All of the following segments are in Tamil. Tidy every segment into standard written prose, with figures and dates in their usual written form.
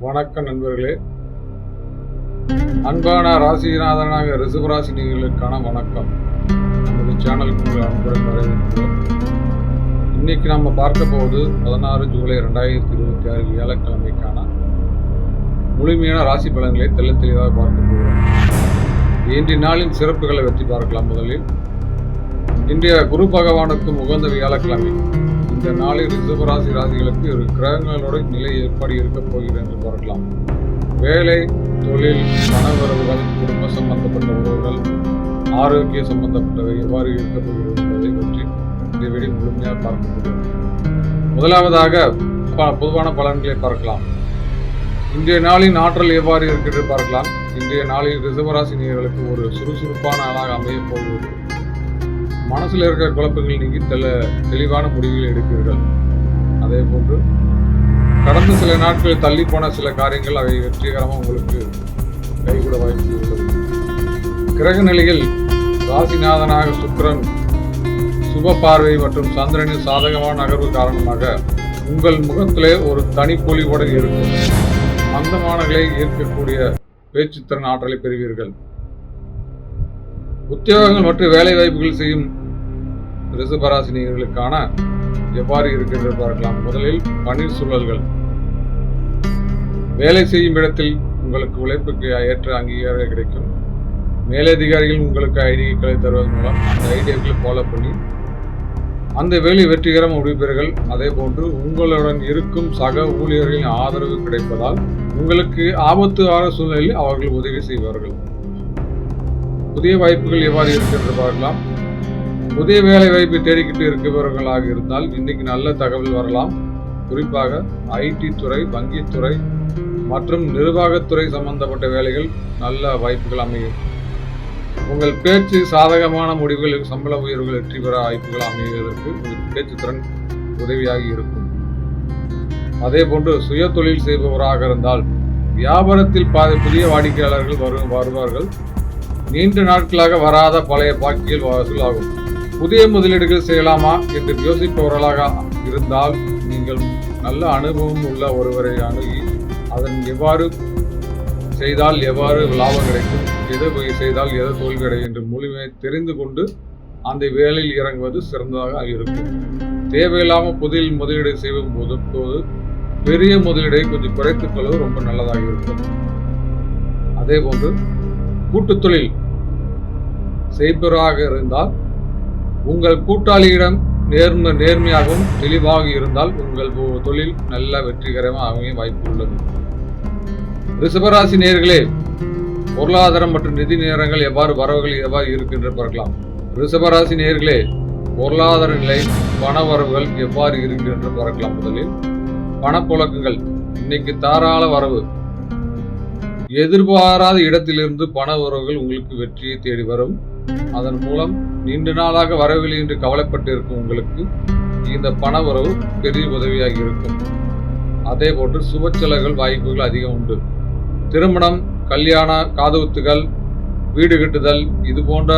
வணக்கம் நண்பர்களே. அன்பான ராசிநாதனாக ரிஷபராசினியர்களுக்கான வணக்கம். நமது சேனலுக்கு உங்கள் அன்புடன் வரவேற்கிறோம். இன்னைக்கு நம்ம பார்க்க போவது 16 ஜூலை 2026 வியாழக்கிழமைக்கான முழுமையான ராசி பலன்களை தெளிவாக பார்க்க போகிறோம். இன்றைய நாளின் சிறப்புகளை பற்றி பார்க்கலாம். முதலில் இன்றைய குரு பகவானுக்கும் உகந்த வியாழக்கிழமை. இந்த நாளில் ரிஷபராசி ராசிகளுக்கு ஒரு கிரகங்களோட நிலை எப்படி இருக்கப் போகிறது என்று பார்க்கலாம். வேலை, தொழில், பணவரவுகள், குடும்ப சம்பந்தப்பட்ட உறவுகள், ஆரோக்கிய சம்பந்தப்பட்டவை எவ்வாறு இருக்கப் போகிறது என்பதை பற்றி இந்த வீடியோ முழுமையாக பார்க்க போகிறோம். முதலாவதாக பொதுவான பலன்களை பார்க்கலாம். இன்றைய நாளின் ஆற்றல் எவ்வாறு இருக்கிறது பார்க்கலாம். இன்றைய நாளில் ரிஷபராசி நேயர்களுக்கு ஒரு சுறுசுறுப்பான நாளாக அமையப் போகிறது. மனசில் இருக்கிற குழப்பங்கள் நீங்கி தெளிவான முடிவுகள் எடுப்பீர்கள். அதே போன்று கடந்த சில நாட்களில் தள்ளி போன சில காரியங்கள் அவை வெற்றிகரமாக உங்களுக்கு கைகூட வாய்ப்பு உள்ளது. கிரக நிலையில் ராசிநாதனாக சுக்கிரன் சுப பார்வை மற்றும் சந்திரனின் சாதகமான நகர்வு காரணமாக உங்கள் முகத்திலே ஒரு தனிப்பொலிவுடன் இருக்கும். மந்தமானங்களை ஈர்க்கக்கூடிய பேச்சுத்திறன் ஆற்றலை பெறுவீர்கள். உத்தியோகங்கள் மற்றும் வேலை வாய்ப்புகள் செய்யும் ரிஷபராசினியர்களுக்கான எவ்வாறு இருக்கிறது பார்க்கலாம். முதலில் பணி சூழல்கள். வேலை செய்யும் இடத்தில் உங்களுக்கு உழைப்புக்கு ஏற்ற அங்கீகாரம் கிடைக்கும். மேலதிகாரிகள் உங்களுக்கு ஐடியாக்களை தருவதன் மூலம் அந்த ஐடியாக்களை ஃபாலோ பண்ணி அந்த வேலை வெற்றிகரம் முடிப்பீர்கள். அதே போன்று உங்களுடன் இருக்கும் சக ஊழியர்களின் ஆதரவு கிடைப்பதால் உங்களுக்கு ஆபத்தான சூழ்நிலையில் அவர்கள் உதவி செய்வார்கள். புதிய வாய்ப்புகள் எவ்வாறு இருக்கிறது பார்க்கலாம். புதிய வேலை வாய்ப்பை தேடிக்கிட்டு இருக்கிறவர்களாக இருந்தால் இன்னைக்கு நல்ல தகவல் வரலாம். குறிப்பாக ஐடி துறை, வங்கித்துறை மற்றும் நிர்வாகத்துறை சம்பந்தப்பட்ட வேலைகள் நல்ல வாய்ப்புகள் அமையும். உங்கள் பேச்சு சாதகமான முடிவுகள், சம்பள உயர்வுகள் வெற்றி பெற வாய்ப்புகள் அமைவதற்கு உங்கள் பேச்சுத்திறன் உதவியாக இருக்கும். அதே போன்று சுய தொழில் செய்பவராக இருந்தால் வியாபாரத்தில் புதிய வாடிக்கையாளர்கள் வருவார்கள். நீண்ட நாட்களாக வராத பழைய பாக்கிகள் வசூலாகும். புதிய முதலீடுகள் செய்யலாமா என்று யோசிப்பவர்களாக இருந்தால் நீங்கள் நல்ல அனுபவம் உள்ள ஒருவரை அணுகி அதன் எவ்வாறு செய்தால் எவ்வாறு லாபம் கிடைக்கும், எது செய்தால் எது தோல்வி கிடைக்கும் என்று முழுமையை தெரிந்து கொண்டு அந்த வேலையில் இறங்குவது சிறந்ததாக இருக்கும். தேவையில்லாமல் புதிய முதலீடு செய்யும் போது பெரிய முதலீடை கொஞ்சம் குறைத்துக் கொள்வது ரொம்ப நல்லதாக இருக்கும். அதே போன்று கூட்டுத் தொழில் செய்பவராக இருந்தால் உங்கள் கூட்டாளியிடம் நேர்மையாகவும் தெளிவாக இருந்தால் உங்கள் தொழில் நல்ல வெற்றிகரமாக அமைய வாய்ப்பு உள்ளது. ரிஷபராசி நேயர்களே, பொருளாதாரம் மற்றும் நிதி நேரங்கள் வரவுகள் எவ்வாறு இருக்கின்ற பார்க்கலாம். ரிஷபராசி நேயர்களே, பொருளாதார நிலை, பண வரவுகள் எவ்வாறு இருக்கின்ற பார்க்கலாம். முதலில் பணப்புழக்கங்கள். இன்னைக்கு தாராள வரவு. எதிர்பாராத இடத்திலிருந்து பண உறவுகள் உங்களுக்கு வெற்றியை தேடி வரும். அதன் மூலம் நீண்ட நாளாக வரவில்லை என்று கவலைப்பட்டு இருக்கும் உங்களுக்கு இந்த பண உறவு பெரிய உதவியாக இருக்கும். அதே போன்று சுப செலவுகள் வாய்ப்புகள் அதிகம் உண்டு. திருமணம், கல்யாண, காதுகுத்துகள், வீடு கட்டுதல் இது போன்ற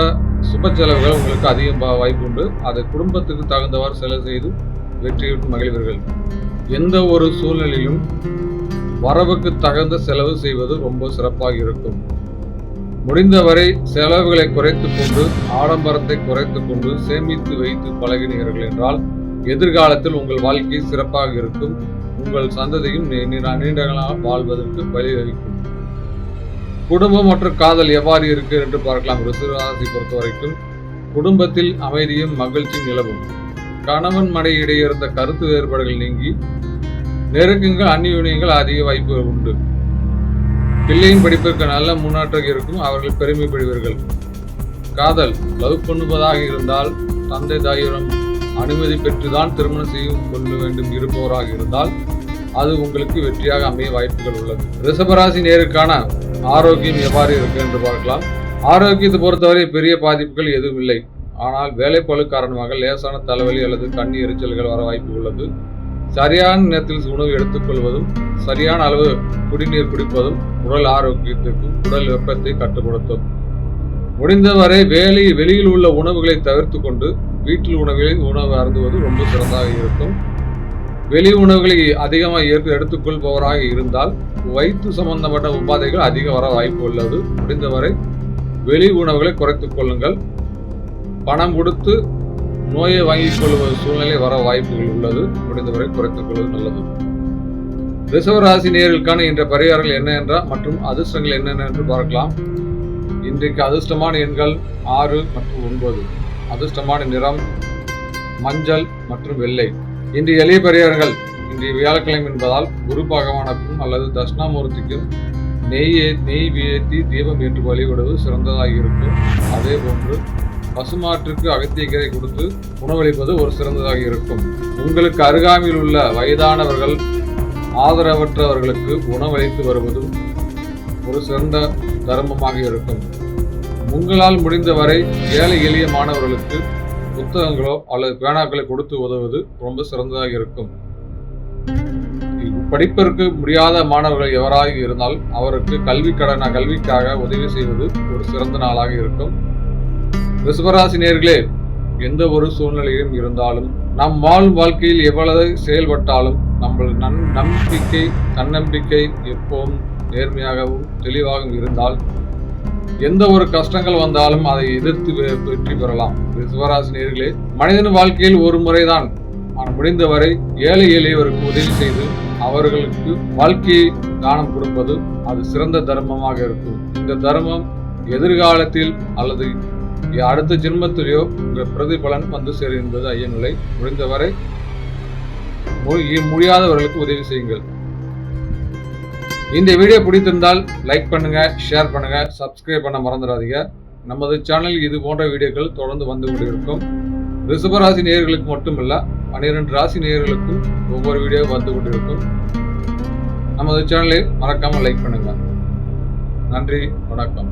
சுப செலவுகள் உங்களுக்கு அதிகம் வாய்ப்பு உண்டு. அதை குடும்பத்துக்கு தகுந்தவாறு செலவு செய்து வெற்றியுற்று மகிழ்வீர்கள். எந்த ஒரு சூழ்நிலையிலும் வரவுக்கு தகுந்த செலவு செய்வது ரொம்ப சிறப்பாக இருக்கும். முடிந்தவரை செலவுகளை குறைத்துக் கொண்டு ஆடம்பரத்தை குறைத்துக் கொண்டு சேமித்து வைத்து பழகினீர்கள் என்றால் எதிர்காலத்தில் உங்கள் வாழ்க்கை சிறப்பாக இருக்கும். உங்கள் சந்ததியும் நீண்ட காலம் வாழ்வதற்கு வழிவகுக்கும். குடும்பம் மற்றும் காதல் எவ்வாறு இருக்கு என்று பார்க்கலாம். ரிஷபராசி பொறுத்த வரைக்கும் குடும்பத்தில் அமைதியும் மகிழ்ச்சியும் நிலவும். கணவன் மனைவி இடையே இருந்த கருத்து வேறுபாடுகள் நீங்கி நெருக்கங்கள், அந்நியுனியங்கள் அதிக வாய்ப்புகள் உண்டு. பிள்ளையின் படிப்பிற்கு நல்ல முன்னேற்றம் இருக்கும். அவர்கள் பெருமைப்படுவீர்கள். காதல், லவ் பண்ணுவதாக இருந்தால் தந்தை தாயிடம் அனுமதி பெற்றுதான் திருமணம் செய்து கொள்ள வேண்டும் இருப்பவராக இருந்தால் அது உங்களுக்கு வெற்றியாக அமைய வாய்ப்புகள் உள்ளது. ரிஷபராசி நேருக்கான ஆரோக்கியம் எவ்வாறு இருக்கு என்று பார்க்கலாம். ஆரோக்கியத்தை பொறுத்தவரை பெரிய பாதிப்புகள் எதுவும் இல்லை. ஆனால் வேலைப்பளு காரணமாக லேசான தலைவலி அல்லது கண் எரிச்சல்கள் வர வாய்ப்பு உள்ளது. சரியான நேரத்தில் உணவு எடுத்துக்கொள்வதும் சரியான அளவு குடிநீர் குடிப்பதும் உடல் ஆரோக்கியத்திற்கும் உடல் வெப்பத்தை கட்டுப்படுத்தும். முடிந்தவரை வெளியில் உள்ள உணவுகளை தவிர்த்து கொண்டு வீட்டில் உணவு அருந்துவது ரொம்ப சிறந்ததாக இருக்கும். வெளி உணவுகளை அதிகமாக எடுத்துக்கொள்பவராக இருந்தால் வயிற்று சம்பந்தப்பட்ட உபாதைகள் அதிகம் வர வாய்ப்பு உள்ளது. முடிந்தவரை வெளி உணவுகளை குறைத்துக் கொள்ளுங்கள். பணம் கொடுத்து நோயை வாங்கிக் கொள்வது சூழ்நிலை வர வாய்ப்புகள் உள்ளது. முடிந்தவரை குறைத்துக் கொள்வது நல்லது. ரிஷபராசி நேயர்களுக்கான இன்ற பரிகாரங்கள் என்ன என்றால் மற்றும் அதிர்ஷ்டங்கள் என்னென்ன என்று பார்க்கலாம். இன்றைக்கு அதிர்ஷ்டமான எண்கள் 6 மற்றும் 9. அதிர்ஷ்டமான நிறம் மஞ்சள் மற்றும் வெள்ளை. இன்று எளிய பரிகாரங்கள். இன்றைய வியாழக்கிழமை என்பதால் குரு பகவானுக்கும் அல்லது தட்சிணாமூர்த்திக்கும் நெய் ஏற்றி தீபம் ஏற்று வழிபடுவது சிறந்ததாக இருக்கும். அதே போன்று பசுமாற்றுக்கு அகத்தியக்கீரை கொடுத்து உணவளிப்பது ஒரு சிறந்ததாக இருக்கும். உங்களுக்கு அருகாமையில் உள்ள வயதானவர்கள் ஆதரவற்றவர்களுக்கு உணவளித்து வருவதும் ஒரு சிறந்த தர்மமாக இருக்கும். உங்களால் முடிந்தவரை ஏழை எளிய மாணவர்களுக்கு புத்தகங்களோ அல்லது பேனாக்களை கொடுத்து உதவுவது ரொம்ப சிறந்ததாக இருக்கும். படிப்பதற்கு முடியாத மாணவர்கள் எவராக இருந்தால் அவருக்கு கல்விக்காக உதவி செய்வது ஒரு சிறந்த நாளாக இருக்கும். ரிஷபராசி நேயர்களே, எந்த ஒரு சூழ்நிலையும் இருந்தாலும் நம் வாழும் வாழ்க்கையில் எவ்வளவு செயல்பட்டாலும் நம்ம தன்னம்பிக்கை எப்பவும் நேர்மையாகவும் தெளிவாகவும் இருந்தால் எந்த ஒரு கஷ்டங்கள் வந்தாலும் அதை எதிர்த்து வெற்றி பெறலாம். ரிஷபராசி நேயர்களே, மனிதன் வாழ்க்கையில் ஒரு முறைதான் முடிந்தவரை ஏழை எளியவருக்கு உதவி செய்து அவர்களுக்கு வாழ்க்கையை தானம் கொடுப்பது அது சிறந்த தர்மமாக இருக்கும். இந்த தர்மம் எதிர்காலத்தில் அல்லது அடுத்த ஜென்மத்திலேயோ பிரதிபலன் வந்து சேரும் என்பது ஐயமில்லை. முடிந்தவரை முடியாதவர்களுக்கு உதவி செய்யுங்கள். இந்த வீடியோ பிடித்திருந்தால் லைக் பண்ணுங்க, ஷேர் பண்ணுங்க, சப்ஸ்கிரைப் பண்ண மறந்துடாதீங்க. நமது சேனலில் இது போன்ற வீடியோக்கள் தொடர்ந்து வந்து கொண்டிருக்கும். ரிஷபராசி நேயர்களுக்கு மட்டுமல்ல 12 ராசி நேயர்களுக்கும் ஒவ்வொரு வீடியோ வந்து கொண்டிருக்கும். நமது சேனலை மறக்காம லைக் பண்ணுங்க. நன்றி, வணக்கம்.